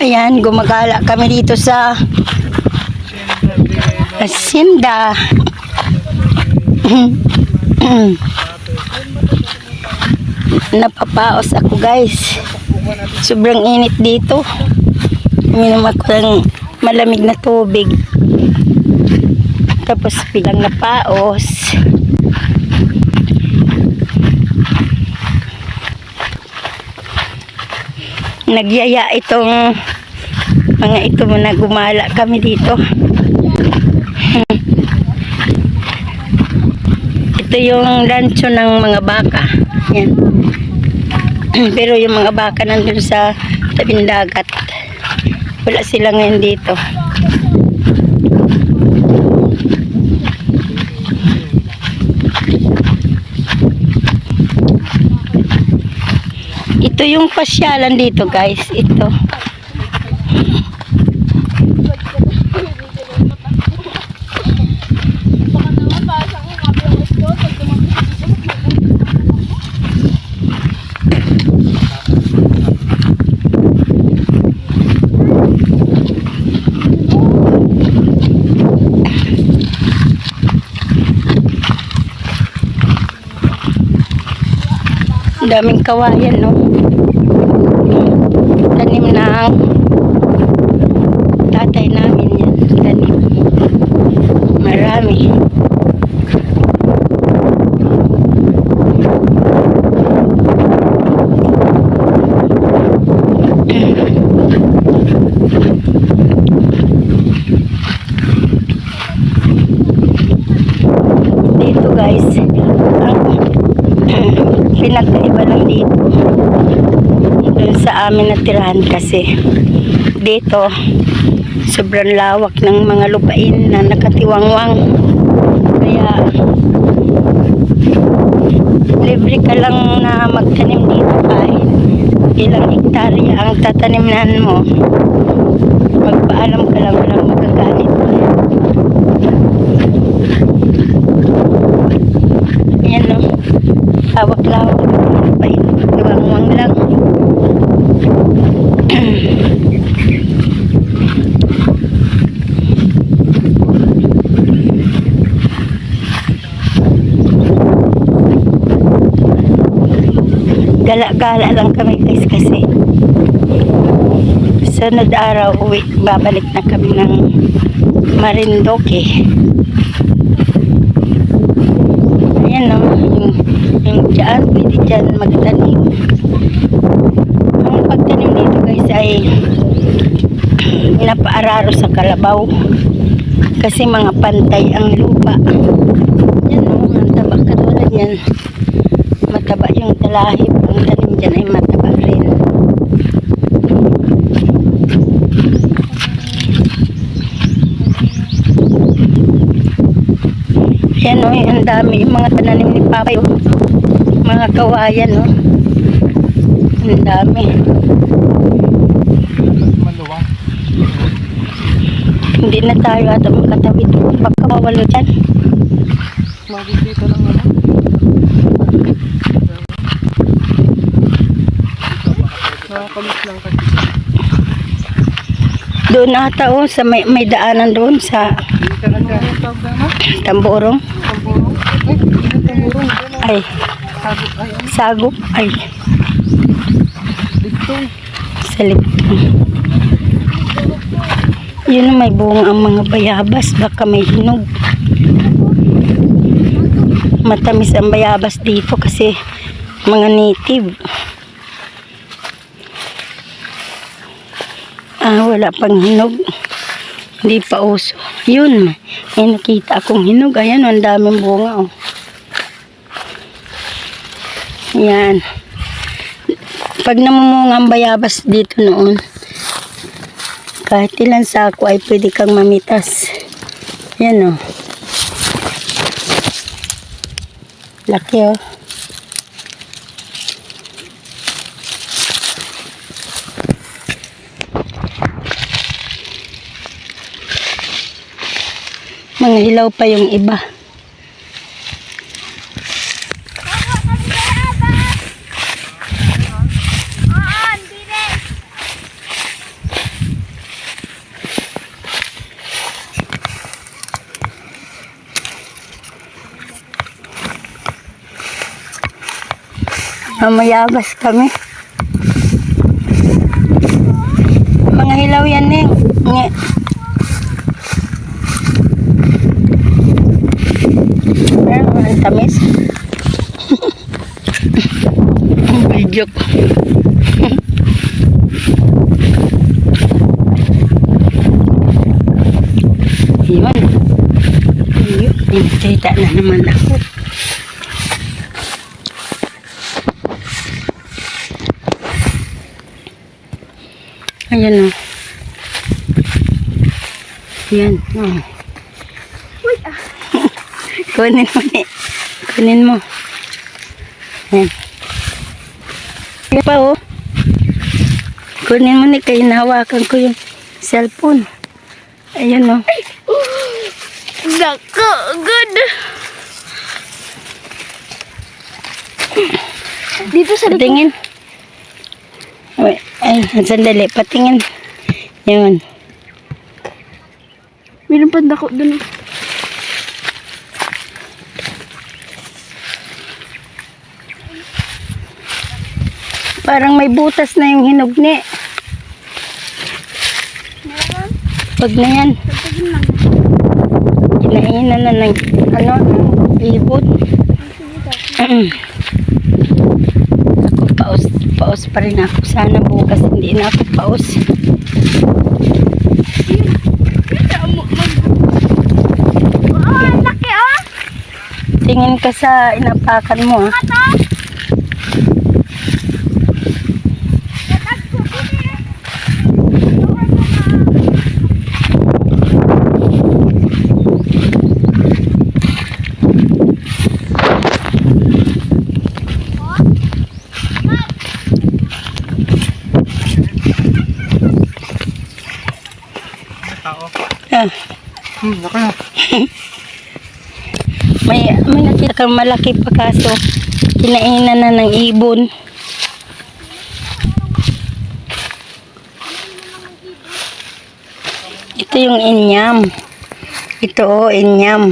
Ayan, gumagala kami dito sa Hacienda. Napapaos ako guys. Sobrang init dito. Uminom ako ng malamig na tubig. Tapos bilang napaos. Nagyaya itong mga ito na gumala kami dito. Ito yung rancho ng mga baka. Yan. Pero yung mga baka nandun sa tabing dagat. Wala sila ngayon dito. Ito yung pasyalan dito guys. Ito. Daming kawayan, no? Tanim ng tatay namin yan. Tanim. Marami. Dito guys, pinagkaiba lang dito doon sa amin na tirahan kasi dito sobrang lawak ng mga lupain na nakatiwangwang, kaya libre ka lang na magtanim dito kahit ilang hektarya ang tatanimnan mo. Magpaalam ka lang, walang magagalit. Ayan, no? Lawak-lawak pa ito, tiwangwang lang. Gala-gala lang kami guys kasi sunod araw uwi, babalik na kami ng Marinduque. Ayan, no? Yung dyan, pwede dyan magtanim. Ang pagtanim dito guys ay napaararo sa kalabaw kasi mga pantay ang lupa. Yan, no? Ang taba katulad yan, mataba yung talahib. Ang tanim dyan ay mataba rin. Yan, no? Ang dami yung mga tananim ni Papa, yung mga kawayan, no? Ang dami. Hindi na tayo ata makatawid pagkawalo dyan. Makikita lang naman. Nakakamis lang kasi. Doon ata, oh, sa may daanan doon sa Tamborong. Ay, Sagop. Ay, sa Ligtong. Yun, may bunga ang mga bayabas. Baka may hinog. Matamis ang bayabas dito kasi mga native. Wala pang hinog. Hindi pa uso. Yun, may nakita akong hinog. Ayan, ang daming bunga, oh. Yan. Pag namumunga ang bayabas dito noon, kahit ilan sako ay pwede kang mamitas. Yan, oh. Laki, oh. Mga hilaw pa yung iba. Mayabas kami. Mga hilaw yan eh. Nge. Ang tamis. Ang bilyok. Yun. Pinagsalita na naman ako. Ayan o. Ayan. Oh. Kunin mo ni. Kunin mo. Ayan. Ayan pa o. Kunin mo ni. Kaya nahawakan ko yung cellphone. Ayan o. Dako, good. Dito sa likod. Patingin. Ay, sandali. Patingin. Yun. Meron pa dako dun. Parang may butas na yung hinog ni. Pag na yan. Pagpagin lang. Kinainan na ng ano, ng ibon. Ako paus pa rin ako. Sana bukas hindi na ako paus. Oh, laki oh. Tingin ka sa inapakan mo ah. Ah, Laki na. may nakita kang malaki pa kaso kinainan na ng ibon. Ito yung inyam. Ito oh, inyam.